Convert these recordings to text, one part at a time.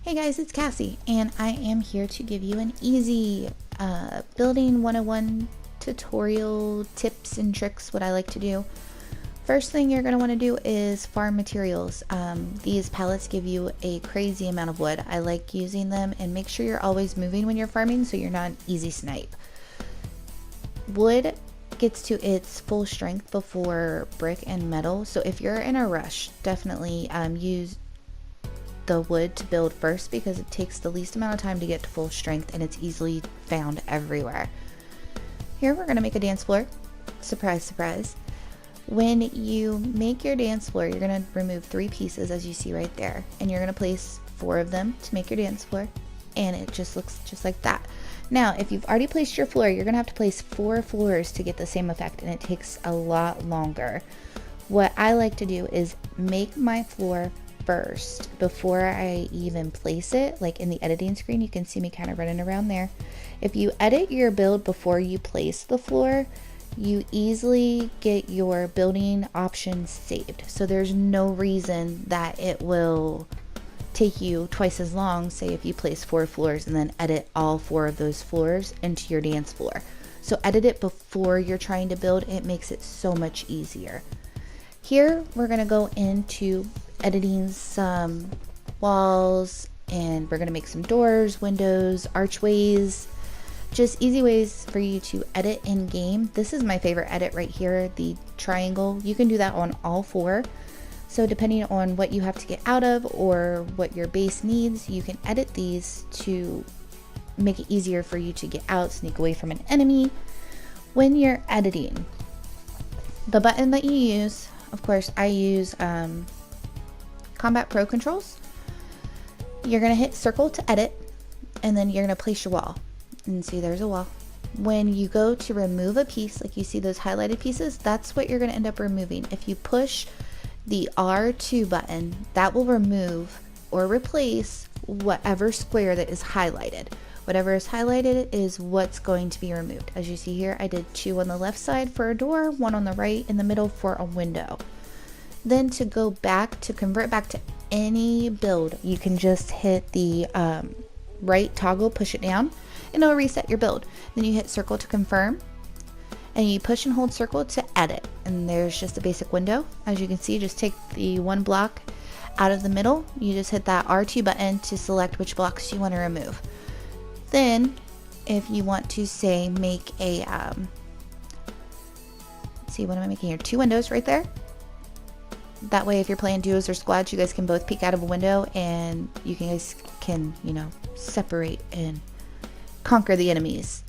Hey guys, it's Cassie, and I am here to give you an easy building 101 tutorial tips and tricks, what I like to do. First thing you're going to want to do is farm materials. These pallets give you a crazy amount of wood. I like using them, and make sure you're always moving when you're farming so you're not an easy snipe. Wood gets to its full strength before brick and metal, so if you're in a rush, definitely use the wood to build first because it takes the least amount of time to get to full strength and it's easily found everywhere. Here we're going to make a dance floor. Surprise, surprise. When you make your dance floor, you're going to remove 3 pieces as you see right there, and you're going to place 4 of them to make your dance floor, and it just looks just like that. Now if you've already placed your floor, you're going to have to place 4 floors to get the same effect, and it takes a lot longer. What I like to do is make my floor first before I even place it. Like in the editing screen, you can see me kind of running around there. If you edit your build before you place the floor, you easily get your building options saved, so there's no reason that it will take you twice as long, say if you place 4 floors and then edit all 4 of those floors into your dance floor. So edit it before you're trying to build. It makes it so much easier. Here we're going to go into editing some walls, and we're going to make some doors, windows, archways, just easy ways for you to edit in game. This is my favorite edit right here, the triangle. You can do that on all 4. So depending on what you have to get out of or what your base needs, you can edit these to make it easier for you to get out, sneak away from an enemy. When you're editing, the button that you use, of course I use Combat Pro controls. You're going to hit circle to edit, and then you're going to place your wall. And see, there's a wall. When you go to remove a piece, like you see those highlighted pieces, that's what you're going to end up removing. If you push the R2 button, that will remove or replace whatever square that is highlighted. Whatever is highlighted is what's going to be removed. As you see here, I did 2 on the left side for a door, 1 on the right in the middle for a window. Then to go back, to convert back to any build, you can just hit the right toggle, push it down, and it'll reset your build. Then you hit circle to confirm, and you push and hold circle to edit, and there's just a basic window. As you can see, just take the 1 block out of the middle. You just hit that R2 button to select which blocks you want to remove. Then if you want to say make a let's see, what am I making here, 2 windows right there. That way if you're playing duos or squads, you guys can both peek out of a window and you guys can, you know, separate and conquer the enemies.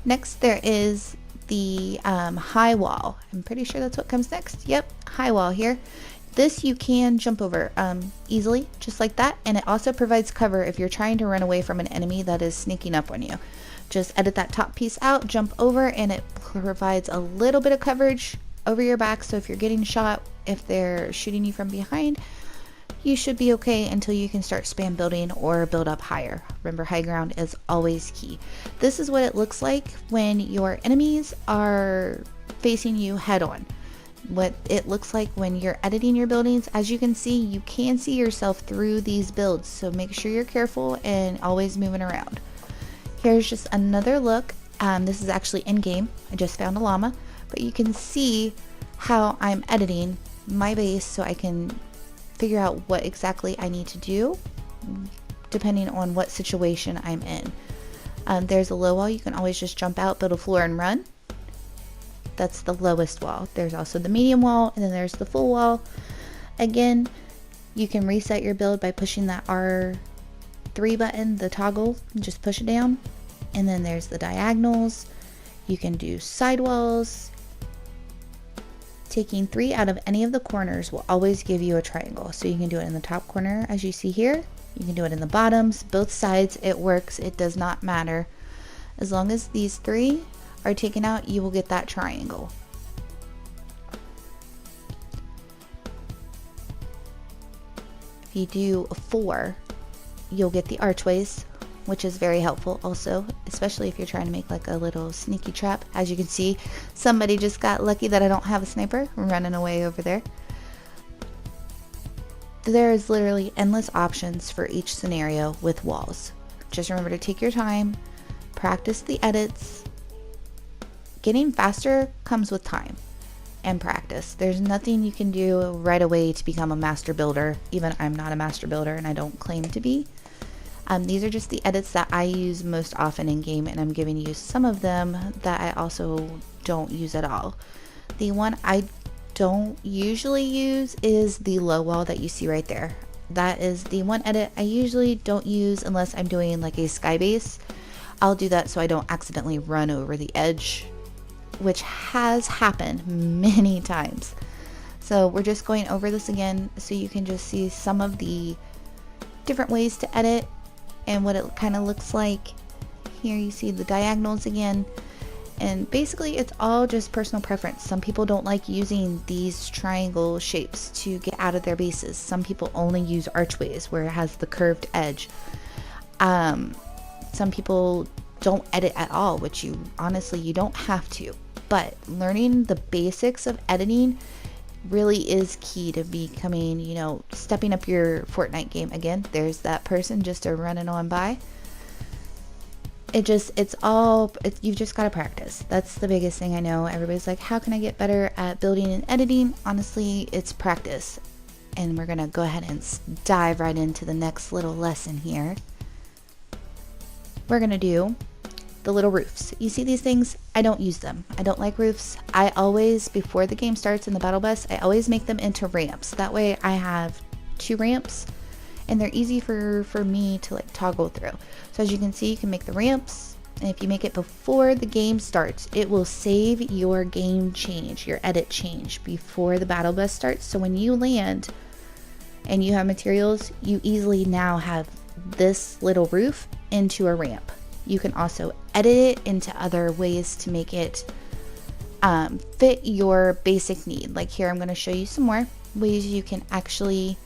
Next there is the high wall. I'm pretty sure that's what comes next. Yep, high wall here. This you can jump over easily, just like that, and it also provides cover if you're trying to run away from an enemy that is sneaking up on you. Just edit that top piece out, jump over, and it provides a little bit of coverage over your back, so if you're getting shot, if they're shooting you from behind, you should be okay until you can start spam building or build up higher. Remember, high ground is always key. This is what it looks like when your enemies are facing you head on. What it looks like when you're editing your buildings. As you can see, you can see yourself through these builds, so make sure you're careful and always moving around. Here's just another look. This is actually in game. I just found a llama, but you can see how I'm editing my base so I can figure out what exactly I need to do depending on what situation I'm in. There's a low wall. You can always just jump out, build a floor, and run. That's the lowest wall. There's also the medium wall, and then there's the full wall. Again, you can reset your build by pushing that R3 button, the toggle, and just push it down. And then there's the diagonals. You can do side walls. Taking 3 out of any of the corners will always give you a triangle. So you can do it in the top corner as you see here. You can do it in the bottoms, both sides, it works. It does not matter. As long as these 3 are taken out, you will get that triangle. If you do a 4, you'll get the archways, which is very helpful also, especially if you're trying to make like a little sneaky trap. As you can see, somebody just got lucky that I don't have a sniper. I'm running away over there. There's literally endless options for each scenario with walls. Just remember to take your time, practice the edits. Getting faster comes with time and practice. There's nothing you can do right away to become a master builder. Even I'm not a master builder and I don't claim to be. These are just the edits that I use most often in game, and I'm giving you some of them that I also don't use at all. The one I don't usually use is the low wall that you see right there. That is the one edit I usually don't use unless I'm doing like a sky base. I'll do that so I don't accidentally run over the edge, which has happened many times. So we're just going over this again so you can just see some of the different ways to edit and what it kind of looks like. Here you see the diagonals again, and basically it's all just personal preference. Some people don't like using these triangle shapes to get out of their bases. Some people only use archways where it has the curved edge. Some people don't edit at all, which you don't have to, but learning the basics of editing really is key to becoming, stepping up your Fortnite game. Again, there's that person just running on by. You've just got to practice. That's the biggest thing. I know everybody's like, how can I get better at building and editing? Honestly, it's practice. And we're gonna go ahead and dive right into the next little lesson here. We're gonna do the little roofs. You see these things? I don't use them. I don't like roofs. I always, before the game starts in the battle bus, I always make them into ramps. That way I have 2 ramps and they're easy for me to like toggle through. So as you can see, you can make the ramps, and if you make it before the game starts, it will save your game change, your edit change before the battle bus starts. So when you land and you have materials, you easily now have this little roof into a ramp. You can also edit it into other ways to make it fit your basic need. Like here, I'm going to show you some more ways you can actually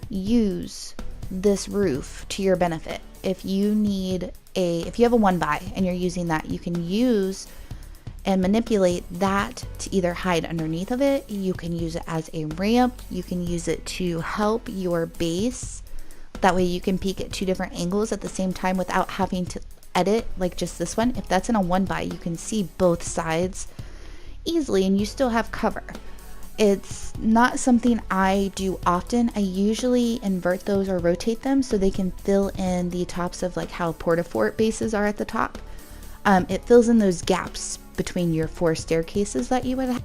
use this roof to your benefit. If you have a 1x and you're using that, you can use and manipulate that to either hide underneath of it. You can use it as a ramp. You can use it to help your base. That way you can peek at 2 different angles at the same time without having to edit, like just this one. If that's in a 1x, you can see both sides easily and you still have cover. It's not something I do often. I usually invert those or rotate them so they can fill in the tops of like how porta-fort bases are at the top. It fills in those gaps between your 4 staircases that you would have.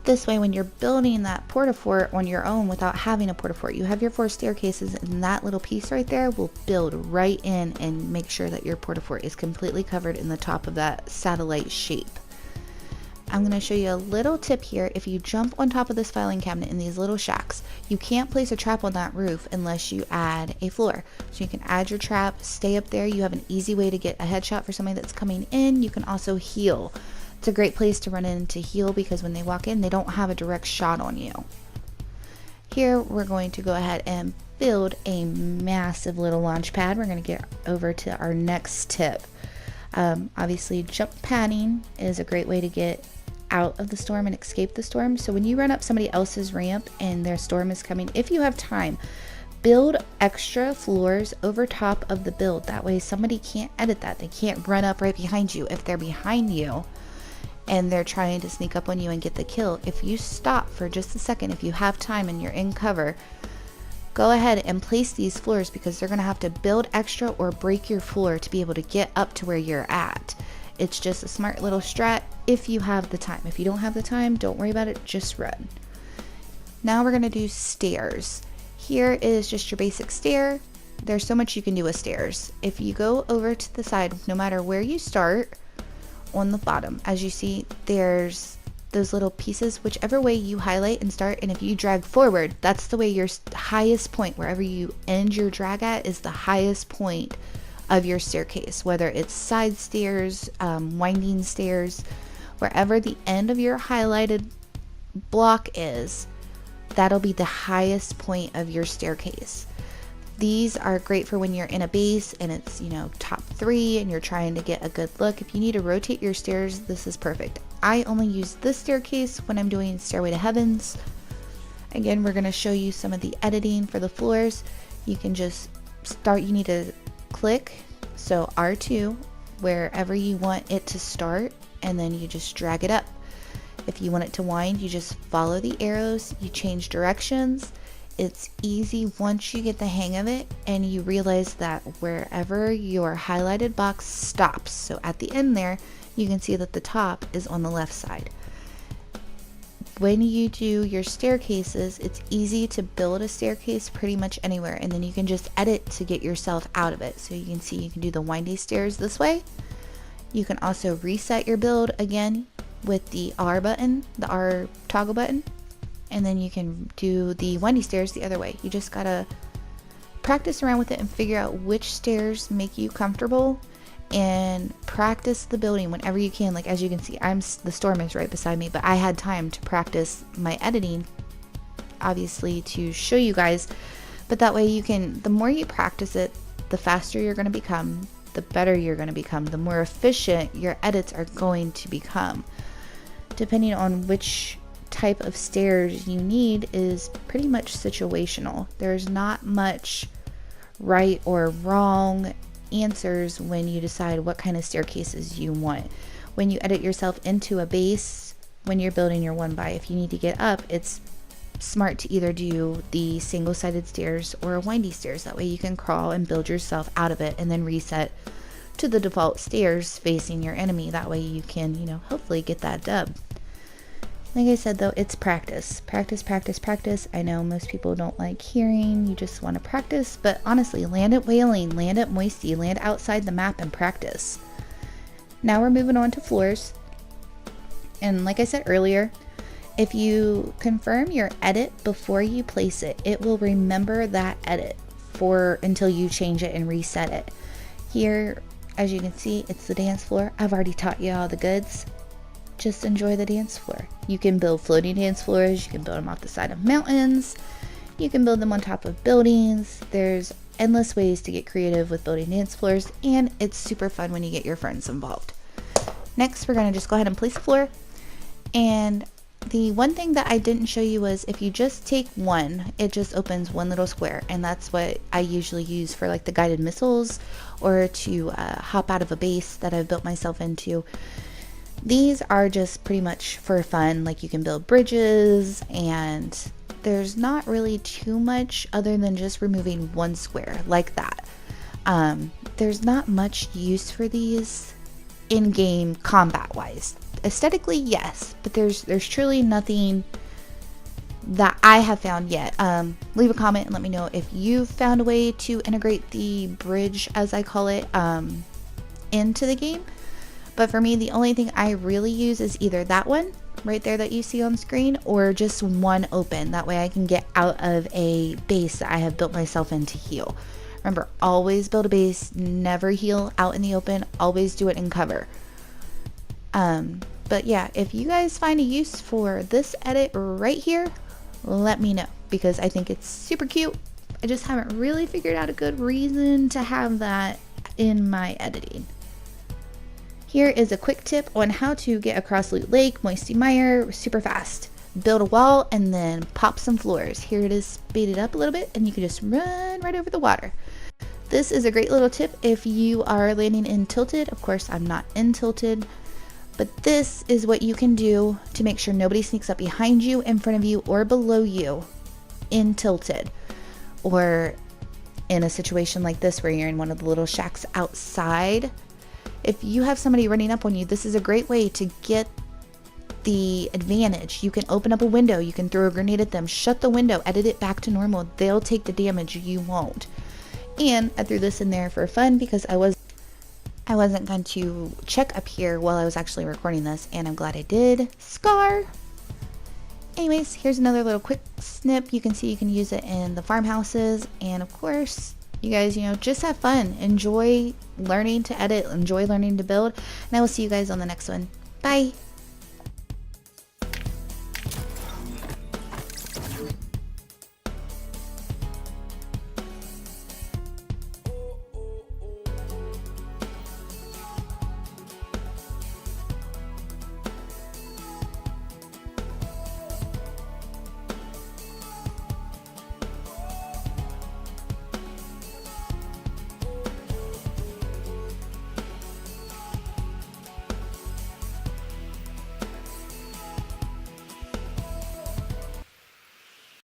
This way, when you're building that porta-fort on your own without having a porta-fort, you have your 4 staircases, and that little piece right there will build right in and make sure that your porta-fort is completely covered in the top of that satellite shape. I'm going to show you a little tip here. If you jump on top of this filing cabinet in these little shacks, you can't place a trap on that roof unless you add a floor. So you can add your trap, stay up there. You have an easy way to get a headshot for somebody that's coming in. You can also heal. It's a great place to run in to heal because when they walk in, they don't have a direct shot on you. Here, we're going to go ahead and build a massive little launch pad. We're going to get over to our next tip. Obviously, jump padding is a great way to get out of the storm and escape the storm. So when you run up somebody else's ramp and their storm is coming, if you have time, build extra floors over top of the build. That way somebody can't edit that. They can't run up right behind you. If they're behind you and they're trying to sneak up on you and get the kill, if you stop for just a second, if you have time and you're in cover, go ahead and place these floors because they're going to have to build extra or break your floor to be able to get up to where you're at. It's just a smart little strat if you have the time. If you don't have the time, don't worry about it, just run. Now we're going to do stairs. Here is just your basic stair. There's so much you can do with stairs. If you go over to the side, no matter where you start, on the bottom, as you see, there's those little pieces, whichever way you highlight and start, and if you drag forward, that's the way your highest point, wherever you end your drag at, is the highest point of your staircase, whether it's side stairs, winding stairs, wherever the end of your highlighted block is, that'll be the highest point of your staircase. These are great for when you're in a base and it's, top 3 and you're trying to get a good look. If you need to rotate your stairs, this is perfect. I only use this staircase when I'm doing Stairway to Heavens. Again, we're going to show you some of the editing for the floors. You can just start, you need to click, so R2, wherever you want it to start, and then you just drag it up. If you want it to wind, you just follow the arrows, you change directions. It's easy once you get the hang of it and you realize that wherever your highlighted box stops, so at the end there, you can see that the top is on the left side. When you do your staircases, it's easy to build a staircase pretty much anywhere, and then you can just edit to get yourself out of it. So you can see you can do the windy stairs this way. You can also reset your build again with the R button, the R toggle button. And then you can do the windy stairs the other way. You just gotta practice around with it and figure out which stairs make you comfortable, and practice the building whenever you can. Like, as you can see, the storm is right beside me, but I had time to practice my editing, obviously, to show you guys. But that way you can, the more you practice it, the faster you're gonna become, the better you're gonna become, the more efficient your edits are going to become. Depending on which type of stairs you need is pretty much situational. There's not much right or wrong answers when you decide what kind of staircases you want. When you edit yourself into a base, when you're building your 1x, if you need to get up, it's smart to either do the single-sided stairs or windy stairs. That way you can crawl and build yourself out of it and then reset to the default stairs facing your enemy. That way you can, hopefully get that dub. Like I said though, it's practice. Practice, practice, practice. I know most people don't like hearing, you just want to practice, but honestly, land at whaling, land at moisty, land outside the map and practice. Now we're moving on to floors. And like I said earlier, if you confirm your edit before you place it, it will remember that edit until you change it and reset it. Here, as you can see, it's the dance floor. I've already taught you all the goods. Just enjoy the dance floor. You can build floating dance floors, you can build them off the side of mountains, you can build them on top of buildings. There's endless ways to get creative with building dance floors, and it's super fun when you get your friends involved. Next, we're going to just go ahead and place the floor. And the one thing that I didn't show you was if you just take one, it just opens one little square, and that's what I usually use for like the guided missiles or to hop out of a base that I've built myself into. These are just pretty much for fun, like you can build bridges, and there's not really too much other than just removing one square like that. There's not much use for these in-game combat wise. Aesthetically, yes, but there's truly nothing that I have found yet. Leave a comment and let me know if you've found a way to integrate the bridge, as I call it, into the game. But for me, the only thing I really use is either that one right there that you see on screen, or just one open. That way I can get out of a base that I have built myself in to heal. Remember, always build a base, never heal out in the open, always do it in cover. But yeah, if you guys find a use for this edit right here, let me know, because I think it's super cute. I just haven't really figured out a good reason to have that in my editing. Here is a quick tip on how to get across Loot Lake, Moisty Mire, super fast. Build a wall and then pop some floors. Here it is speeded up a little bit and you can just run right over the water. This is a great little tip if you are landing in Tilted. Of course, I'm not in Tilted, but this is what you can do to make sure nobody sneaks up behind you, in front of you, or below you in Tilted. Or in a situation like this where you're in one of the little shacks outside. If you have somebody running up on you, this is a great way to get the advantage. You can open up a window, you can throw a grenade at them, shut the window, edit it back to normal. They'll take the damage, you won't. And I threw this in there for fun because I wasn't going to check up here while I was actually recording this, and I'm glad I did. Scar! Anyways, here's another little quick snip. You can see you can use it in the farmhouses, and of course, you guys, just have fun. Enjoy learning to edit, enjoy learning to build, and I will see you guys on the next one. Bye!